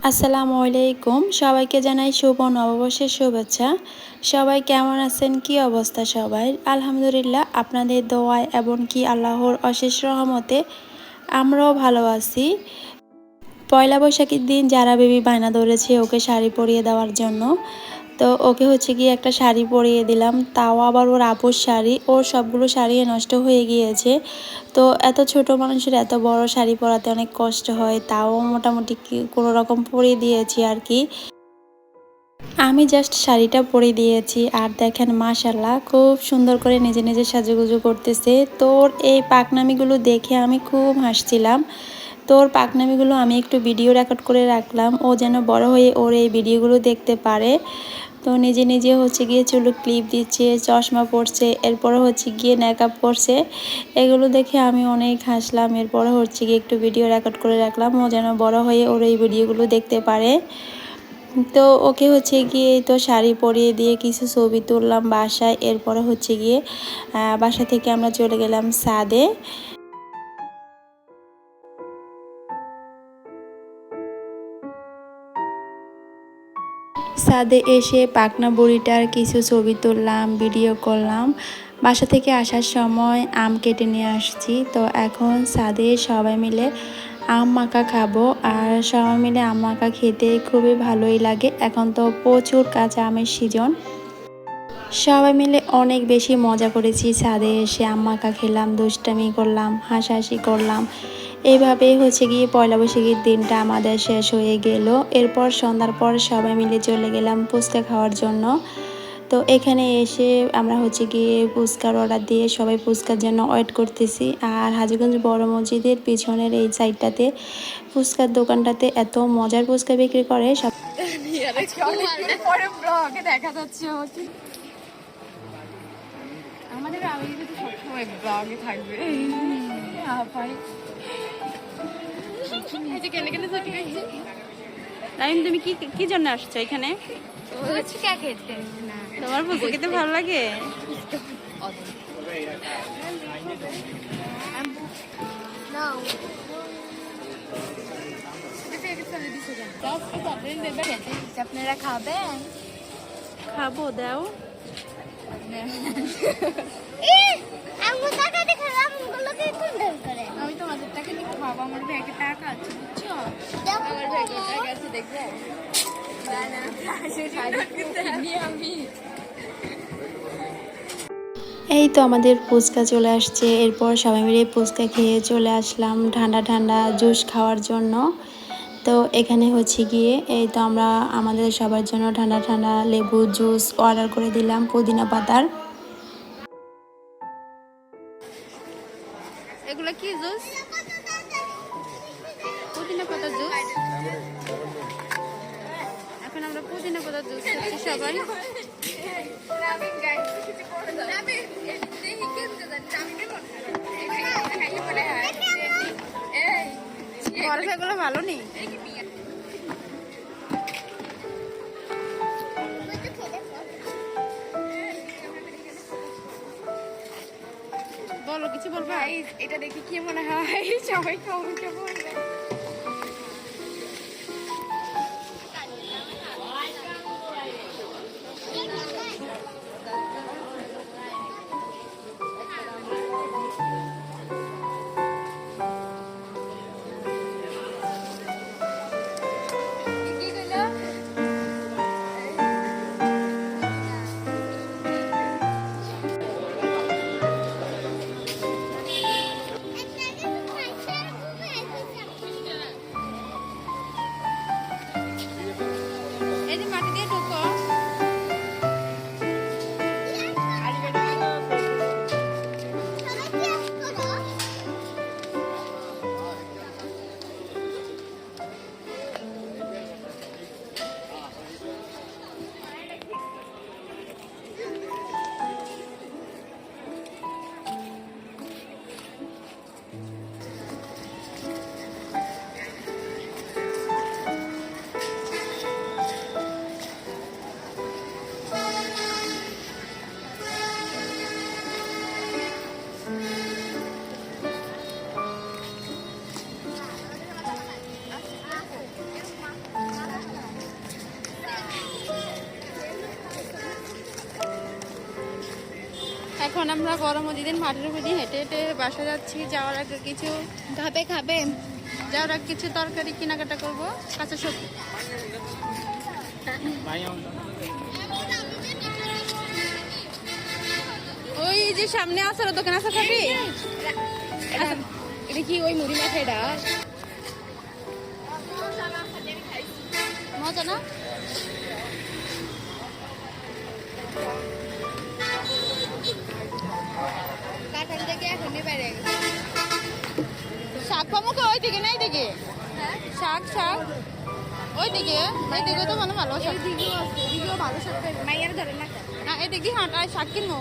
আসসালামু আলাইকুম, সবাইকে জানাই শুভ নববর্ষের শুভেচ্ছা। সবাই কেমন আছেন, কি অবস্থা সবাই? আলহামদুলিল্লাহ, আপনাদের দোয়ায় এবং কি আল্লাহর অশেষ রহমতে আমরাও ভালো আছি। পয়লা বৈশাখের দিন যারা বেবি বায়না ধরেছে ওকে শাড়ি পরিয়ে দেওয়ার জন্য, তো ওকে হচ্ছে গিয়ে একটা শাড়ি পরিয়ে দিলাম, তাও আবার ওর আপুর শাড়ি। ওর সবগুলো শাড়ি নষ্ট হয়ে গিয়েছে, তো এত ছোট মানুষের এত বড় শাড়ি পরাতে অনেক কষ্ট হয়, তাও মোটামুটি কোনো রকম পরিয়ে দিয়েছি আর কি। আমি জাস্ট শাড়িটা পরিয়ে দিয়েছি আর দেখেন মাশাল্লাহ খুব সুন্দর করে নিজে নিজে সাজুগুজু করতেছে। তোর এই পাকনামিগুলো দেখে আমি খুব হাসছিলাম। তোর পাকনামিগুলো আমি একটু ভিডিও রেকর্ড করে রাখলাম, ও যেন বড় হয়ে ওর এই ভিডিওগুলো দেখতে পারে। তো নিজে নিজে হচ্ছে গিয়ে চুলো ক্লিপ দিচ্ছে, চশমা পরছে, এরপরে হচ্ছে গিয়ে মেকআপ করছে। এগুলো দেখে আমি অনেক হাসলাম। এরপরে হচ্ছে গিয়ে একটু ভিডিও রেকর্ড করে রাখলাম, ও যেন বড় হয়ে ওর এই ভিডিওগুলো দেখতে পারে। তো ওকে হচ্ছে গিয়ে তো শাড়ি পরিয়ে দিয়ে কিছু ছবি তুললাম বাসায়। এরপরে হচ্ছে গিয়ে বাসা থেকে আমরা চলে গেলাম ছাদে। ছাদে এসে পাকনা বুড়িটার কিছু ছবি তুললাম, ভিডিও করলাম। বাসা থেকে আসার সময় আম কেটে নিয়ে আসছি, তো এখন ছাদে সবাই মিলে আম মাখা খাবো। আর সবাই মিলে আম মাখা খেতে খুবই ভালোই লাগে, এখন তো প্রচুর কাঁচা আমের সিজন। সবাই মিলে অনেক বেশি মজা করেছি, ছাদে এসে আম মাখা খেলাম, দুষ্টামি করলাম, হাসাহাসি করলাম। এইভাবেই হচ্ছে গিয়ে পয়লা বৈশাখের দিনটা আমাদের শেষ হয়ে গেল। এরপর সন্ধ্যার পর সবাই মিলে চলে গেলাম ফুচকা খাওয়ার জন্য। তো এখানে এসে আমরা হচ্ছে গিয়ে ফুচকার অর্ডার দিয়ে সবাই ফুচকার জন্য ওয়েট করতেছি। আর হাজীগঞ্জ বড় মসজিদের পিছনের এই সাইডটাতে ফুচকার দোকানটাতে এত মজার ফুচকা বিক্রি করে সব। দেখা যাচ্ছে আমাদের আবেগে তো সবসময় ব্লগে থাকবে। তুমি কি কি জন্য আসছো এখানে? ফুচকা খেতে। তোমার ফুচকা খেতে ভালো লাগে? আপনারা খাবেন? খাবো, দাও। আমি তোমাদের টাকা নিয়ে খাবো, আমার ব্যাগে টাকা আছে বুঝছো? আমার ব্যাগে টাকা আছে দেখবো। আমি এই তো আমাদের ফুচকা চলে আসছে। এরপর সবাই মিলে ফুচকা খেয়ে চলে আসলাম ঠান্ডা ঠান্ডা জুস খাওয়ার জন্য। তো এখানে হচ্ছে গিয়ে এই তো আমরা আমাদের সবার জন্য ঠান্ডা ঠান্ডা লেবু জুস অর্ডার করে দিলাম পুদিনা পাতার। এগুলা কি জুস? পুদিনা পাতা জুস। এখন আমরা পুদিনা পাতা জুস খাচ্ছি সবাই। এগুলো ভালো নেই। বলো, কিছু বলবো? এটা দেখে কি মনে হয় সবাই কমেন্টে বলবে। এখন আমরা গরম দিন মাটির উপর দিয়ে হেঁটে হেঁটে বাসা যাচ্ছি। যাওয়ার আগে কিছু খাবেন যাওয়ার আগে কিছু তরকারি কেনাকাটা করবো, কাঁচা সবজি। ওই যে সামনে আছে দোকান আছে, খাবি? এটা কি ওই মুড়ি মাখাইটা মজা না? কাঁঠাল থেকে এখনই বেড়ে গেছে। শাক পামুকে ওই দিকে না এইদিকে? শাক শাক ওই দিকে, এইদিকে তো ভালো ভালো শাক। এইদিকেও ভালো শাক, মাইয়ার ধরে না এদিকে হাঁটায় শাক কিনবো।